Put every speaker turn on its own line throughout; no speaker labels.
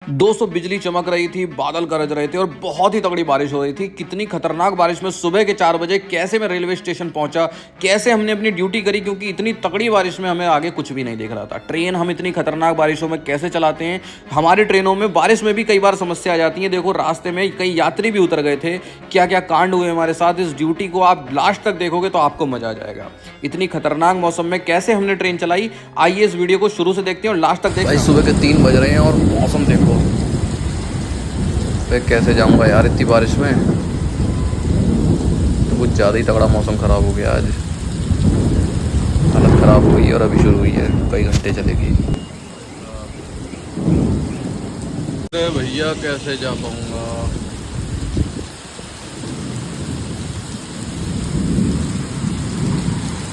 दोस्तों बिजली चमक रही थी, बादल गरज रहे थे और बहुत ही तगड़ी बारिश हो रही थी। कितनी खतरनाक बारिश में सुबह के 4 बजे कैसे मैं रेलवे स्टेशन पहुंचा, कैसे हमने अपनी ड्यूटी करी, क्योंकि इतनी तगड़ी बारिश में हमें आगे कुछ भी नहीं दिख रहा था। ट्रेन हम इतनी खतरनाक बारिशों में कैसे चलाते हैं। हमारी ट्रेनों में बारिश में भी कई बार समस्या आ जाती है। देखो रास्ते में कई यात्री भी उतर गए थे। क्या क्या कांड हुए हमारे साथ, इस ड्यूटी को आप लास्ट तक देखोगे तो आपको मजा आ जाएगा। इतनी खतरनाक मौसम में कैसे हमने ट्रेन चलाई, आइए इस वीडियो को शुरू से देखते हैं और लास्ट तक देखते हैं।
सुबह के 3 बज रहे हैं और मौसम देखो। मैं कैसे जाऊंगा यार इतनी बारिश में। तो कुछ ज़्यादा ही तगड़ा मौसम ख़राब हो गया आज। हालत ख़राब हो गई और अभी शुरू हुई है, कई घंटे चलेगी। अरे भैया कैसे जा पाऊंगा।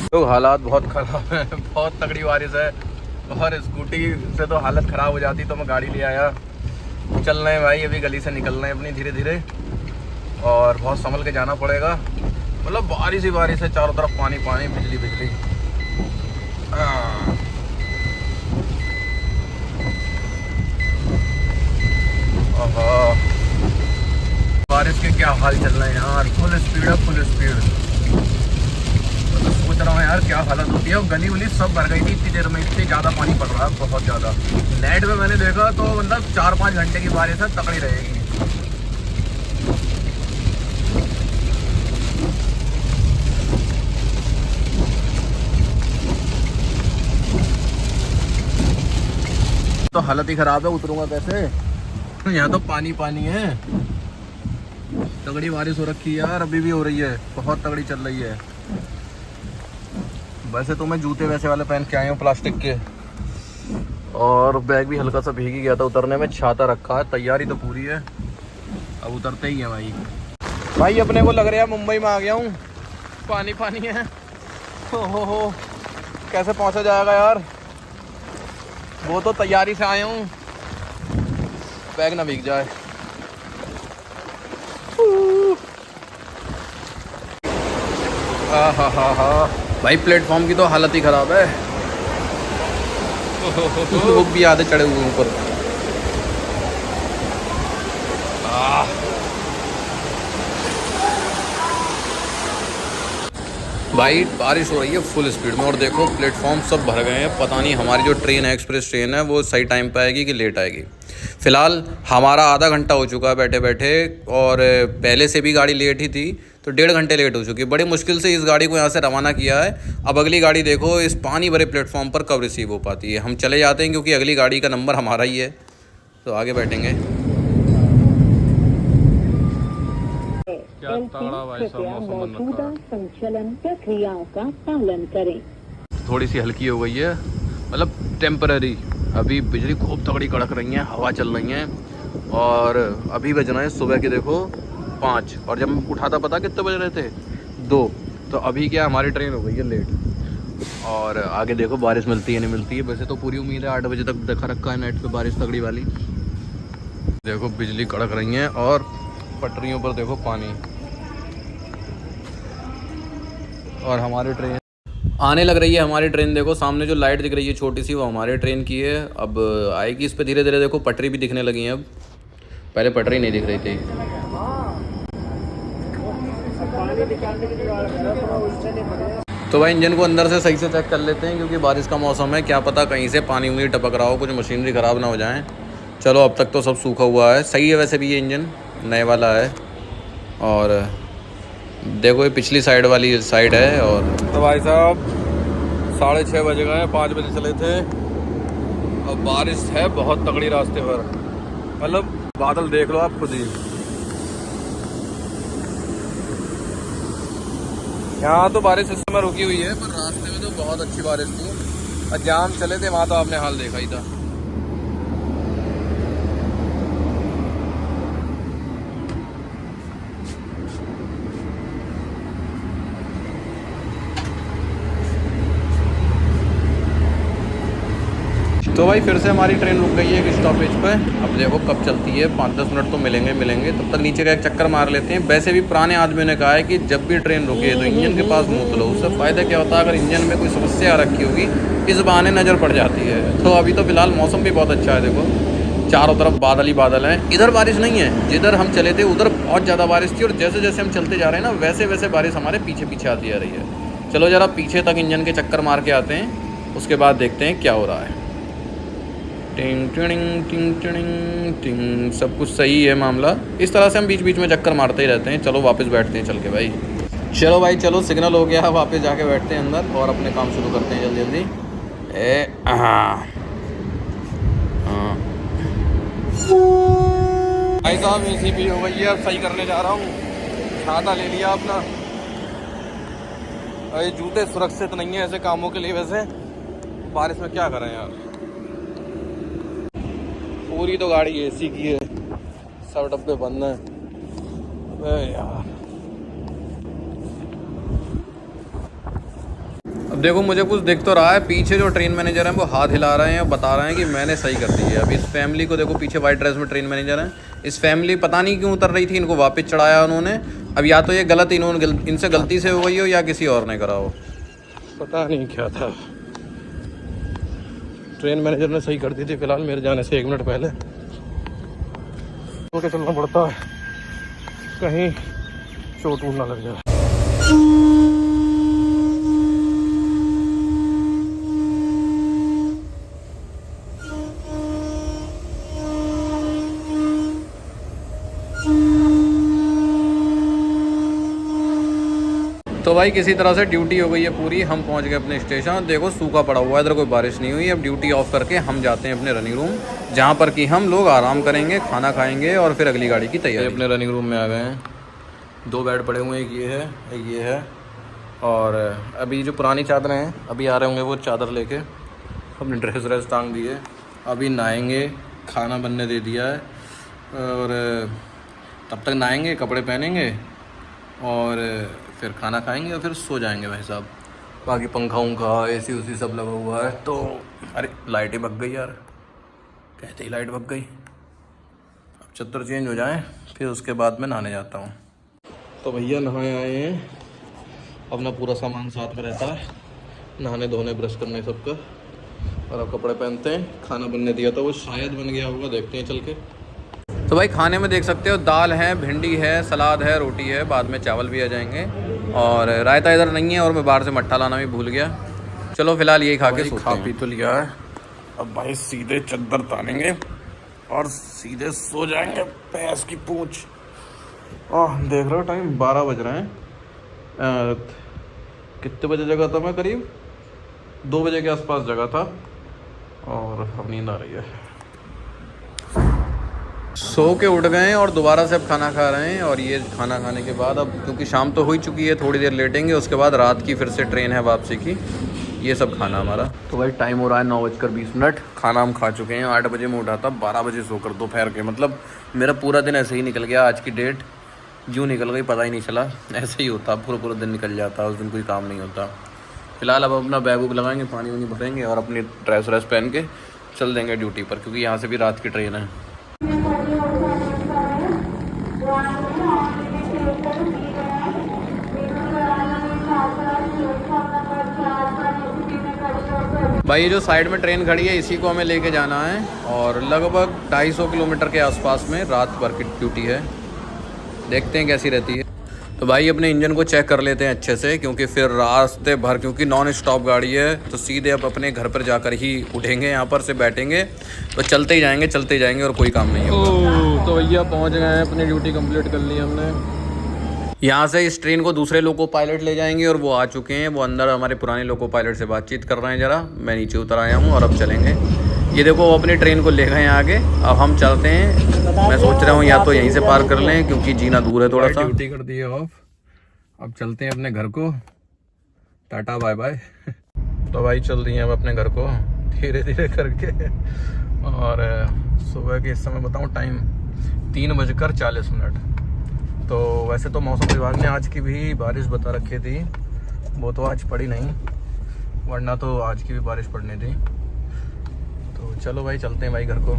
तो हालात बहुत ख़राब है, बहुत तगड़ी बारिश है और स्कूटी से तो हालत ख़राब हो जाती, तो मैं गाड़ी ले आया। चल रहे हैं भाई, अभी गली से निकल रहे हैं अपनी धीरे धीरे, और बहुत संभल के जाना पड़ेगा। मतलब बारिश ही बारिश है, चारों तरफ पानी पानी, बिजली बिजली। बारिश के क्या हाल चल रहे हैं यार, फुल स्पीड है, फुल स्पीड। तो सोच रहा हूँ यार क्या हालत होती है। गली वली सब भर गई थी इतनी देर में, इतनी ज़्यादा पानी पड़ रहा है, बहुत ज़्यादा। नेट में मैंने देखा तो मतलब 4-5 घंटे की बारिश है, तगड़ी रहेगी। तो हालत ही ख़राब है, उतरूंगा कैसे। यहाँ तो पानी पानी है। तगड़ी बारिश हो रखी है यार, अभी भी हो रही है, बहुत तगड़ी चल रही है। वैसे तो मैं जूते वैसे वाले पहन के आए हूँ प्लास्टिक के, और बैग भी हल्का सा भीग ही गया था उतरने में। छाता रखा है, तैयारी तो पूरी है, अब उतरते ही है भाई। भाई अपने को लग रहा है मुंबई में आ गया हूँ, पानी पानी है। हो कैसे पहुँचा जाएगा यार। वो तो तैयारी से आए हूँ, बैग ना भीग जाए। हा भाई प्लेटफॉर्म की तो हालत ही ख़राब है। लोग भी आधे चढ़े हुए ऊपर। भाई बारिश हो रही है फुल स्पीड में, और देखो प्लेटफॉर्म सब भर गए हैं। पता नहीं हमारी जो ट्रेन है, एक्सप्रेस ट्रेन है, वो सही टाइम पे आएगी कि लेट आएगी। फ़िलहाल हमारा आधा घंटा हो चुका है बैठे बैठे, और पहले से भी गाड़ी लेट ही थी, तो 1.5 घंटे लेट हो चुकी है। बड़ी मुश्किल से इस गाड़ी को यहाँ से रवाना किया है। अब अगली गाड़ी देखो इस पानी भरे प्लेटफॉर्म पर कब रिसीव हो पाती है। हम चले जाते हैं क्योंकि अगली गाड़ी का नंबर हमारा ही है, तो आगे बैठेंगे। क्या तगड़ा भाई साहब मौसम बन रखा है।
संचालन प्रक्रियाओं का पालन करें।
थोड़ी सी हल्की हो गई है, मतलब टेम्पररी। अभी बिजली खूब तगड़ी कड़क रही है, हवा चल रही है, और अभी बज रहे हैं सुबह के देखो 5, और जब मैं उठा था पता कितने बज रहे थे 2। तो अभी क्या हमारी ट्रेन हो गई है लेट, और आगे देखो बारिश मिलती है नहीं मिलती है। वैसे तो पूरी उम्मीद है, 8 बजे तक देखा रखा है नेट पे बारिश तगड़ी वाली। देखो बिजली कड़क रही है और पटरियों पर देखो पानी, और हमारी ट्रेन आने लग रही है। हमारी ट्रेन देखो सामने जो लाइट दिख रही है छोटी सी, वो हमारी ट्रेन की है। अब आएगी इस पे धीरे धीरे। देखो पटरी भी दिखने लगी है अब, पहले पटरी नहीं दिख रही थी। तो भाई इंजन को अंदर से सही से चेक कर लेते हैं, क्योंकि बारिश का मौसम है, क्या पता कहीं से पानी उंगली टपक रहा हो, कुछ मशीनरी ख़राब ना हो जाए। चलो अब तक तो सब सूखा हुआ है, सही है। वैसे भी ये इंजन नए वाला है, और देखो ये पिछली साइड वाली साइड है। और तो भाई साहब 6:30 बज गए हैं, 5 बजे चले थे। अब बारिश है बहुत तगड़ी रास्ते पर, मतलब बादल देख लो आप खुद ही। यहाँ तो बारिश इस समय रुकी हुई है, पर रास्ते में तो बहुत अच्छी बारिश थी। और जहाँ हम चले थे वहाँ तो आपने हाल देखा ही था। तो भाई फिर से हमारी ट्रेन रुक गई है एक स्टॉपेज पे। अब देखो कब चलती है, 5-10 मिनट तो मिलेंगे। तब तक नीचे का एक चक्कर मार लेते हैं। वैसे भी पुराने आदमियों ने कहा है कि जब भी ट्रेन रुके तो इंजन के पास मुँह लो। उससे फ़ायदा क्या होता है, अगर इंजन में कोई समस्या आ रखी होगी इस बहाने नज़र पड़ जाती है। तो अभी तो फ़िलहाल मौसम भी बहुत अच्छा है, देखो चारों तरफ बादल ही बादल हैं। इधर बारिश नहीं है, जिधर हम चले थे उधर बहुत ज़्यादा बारिश थी, और जैसे जैसे हम चलते जा रहे हैं ना वैसे वैसे बारिश हमारे पीछे पीछे आती आ रही है। चलो ज़रा पीछे तक इंजन के चक्कर मार के आते हैं, उसके बाद देखते हैं क्या हो रहा है। टिंग टिंग टिंग टिंग टिंग, सब कुछ सही है मामला। इस तरह से हम बीच बीच में चक्कर मारते ही रहते हैं। चलो वापस बैठते हैं चल के भाई। चलो भाई चलो, सिग्नल हो गया, वापस जाके बैठते हैं अंदर और अपने काम शुरू करते हैं जल्दी जल्दी। भाई साहब ACP हो गई है, अब सही करने जा रहा हूँ। छाता ले लिया अपना। अरे जूते सुरक्षित नहीं है ऐसे कामों के लिए, वैसे बारिश में क्या करें यार। पूरी तो गाड़ी AC की है, सब डब्बे बंद हैं। अबे यार अब देखो मुझे कुछ दिख तो रहा है, पीछे जो ट्रेन मैनेजर हैं वो हाथ हिला रहे हैं और बता रहे हैं कि मैंने सही कर दी है। अब इस फैमिली को देखो, पीछे वाइट ड्रेस में ट्रेन मैनेजर हैं, इस फैमिली पता नहीं क्यों उतर रही थी, इनको वापस चढ़ाया उन्होंने। अब या तो ये गलत इनसे गलती से हो गई हो या किसी और ने करा हो, पता नहीं क्या था। ट्रेन मैनेजर ने सही कर दी थी फिलहाल मेरे जाने से 1 मिनट पहले। तो चलना पड़ता है, कहीं चोट वोट ना लग जाए। तो भाई किसी तरह से ड्यूटी हो गई है पूरी, हम पहुंच गए अपने स्टेशन। देखो सूखा पड़ा हुआ है, इधर कोई बारिश नहीं हुई। अब ड्यूटी ऑफ करके हम जाते हैं अपने रनिंग रूम, जहां पर कि हम लोग आराम करेंगे, खाना खाएंगे और फिर अगली गाड़ी की तैयारी। अपने रनिंग रूम में आ गए हैं, 2 बेड पड़े हुए हैं, एक ये है एक ये है। और अभी जो पुरानी चादरें हैं अभी आ रहे होंगे वो चादर लेके, अपनी ड्रेस व्रेस टांग दी है। अभी नहाएंगे, खाना बनने दे दिया है, और तब तक नहाएंगे, कपड़े पहनेंगे और फिर खाना खाएंगे और फिर सो जाएंगे भाई साहब। बाकी पंखा उंखा AC उसी सब लगा हुआ है। तो अरे लाइट ही भग गई यार, कहते ही लाइट भग गई। अब चद्दर चेंज हो जाए फिर उसके बाद मैं नहाने जाता हूँ। तो भैया नहाए आए हैं, अपना पूरा सामान साथ में रहता है, नहाने धोने ब्रश करने सबका। और अब कपड़े पहनते हैं, खाना बनने दिया था वो शायद बन गया होगा, देखते हैं चल के। तो भाई खाने में देख सकते हो दाल है, भिंडी है, सलाद है, रोटी है, बाद में चावल भी आ जाएंगे। और रायता इधर नहीं है और मैं बाहर से मट्ठा लाना भी भूल गया। चलो फिलहाल यही खा के खा पी तो लिया है। अब भाई सीधे चद्दर तानेंगे और सीधे सो जाएंगे। भैंस की पूंछ। देख रहे हो टाइम 12 बज रहे हैं। कितने बजे जगा था मैं? करीब 2 बजे के आसपास जगा था और अब नींद आ रही है। सो के उठ गए हैं और दोबारा से अब खाना खा रहे हैं। और ये खाना खाने के बाद अब क्योंकि शाम तो हो ही चुकी है, थोड़ी देर लेटेंगे, उसके बाद रात की फिर से ट्रेन है वापसी की। ये सब खाना हमारा। तो भाई टाइम हो रहा है 9:20। खाना हम खा चुके हैं। 8 बजे में उठा था, 12 बजे सोकर दोपहर के। मतलब मेरा पूरा दिन ऐसे ही निकल गया। आज की डेट यूँ निकल गई पता ही नहीं चला। ऐसे ही होता, पूरा दिन निकल जाता, उस दिन कोई काम नहीं होता। फिलहाल अब अपना बैग वूग लगाएंगे, पानी वानी भरेंगे और अपनी ड्रेस व्रेस पहन के चल देंगे ड्यूटी पर, क्योंकि यहाँ से भी रात की ट्रेन है। भाई ये जो साइड में ट्रेन खड़ी है इसी को हमें लेके जाना है और लगभग 250 किलोमीटर के आसपास में रात भर की ड्यूटी है। देखते हैं कैसी रहती है। तो भाई अपने इंजन को चेक कर लेते हैं अच्छे से, क्योंकि फिर रास्ते भर, क्योंकि नॉन स्टॉप गाड़ी है, तो सीधे अब अपने घर पर जाकर ही उठेंगे, यहाँ पर से बैठेंगे तो चलते ही जाएंगे और कोई काम नहीं होगा। तो भैया पहुँच गए हैं, अपनी ड्यूटी कंप्लीट कर ली हमने। यहाँ से इस ट्रेन को दूसरे लोको पायलट ले जाएंगे और वो आ चुके हैं। वो अंदर हमारे पुराने लोको पायलट से बातचीत कर रहे हैं। ज़रा मैं नीचे उतर आया हूँ और अब चलेंगे। ये देखो वो अपनी ट्रेन को ले गए हैं आगे। अब हम चलते हैं। मैं सोच रहा हूँ या तो यहीं से पार कर लें, क्योंकि जीना दूर है थोड़ा सा। ड्यूटी कर दी है ऑफ, अब चलते हैं अपने घर को। Tata bye bye. तो भाई चल दिए हम अपने घर को धीरे धीरे करके। और सुबह के इस समय बताऊँ टाइम 3:40। तो वैसे तो मौसम विभाग ने आज की भी बारिश बता रखी थी, वो तो आज पड़ी नहीं, वरना तो आज की भी बारिश पड़नी थी। तो चलो भाई चलते हैं भाई घर को।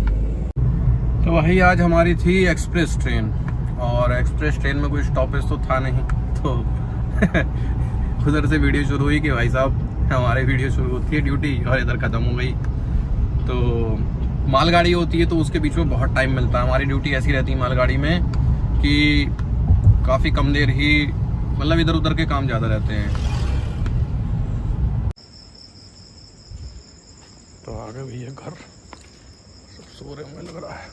तो भाई आज हमारी थी एक्सप्रेस ट्रेन, और एक्सप्रेस ट्रेन में कोई स्टॉपेज तो था नहीं, तो उधर से वीडियो शुरू हुई कि भाई साहब हमारी वीडियो शुरू होती है ड्यूटी और इधर ख़त्म हो गई। तो मालगाड़ी होती है तो उसके बीच में बहुत टाइम मिलता है। हमारी ड्यूटी ऐसी रहती है मालगाड़ी में कि काफ़ी कम देर ही, मतलब इधर उधर के काम ज़्यादा रहते हैं। तो आगे भी ये घर सब सो रहे होंगे लग रहा है।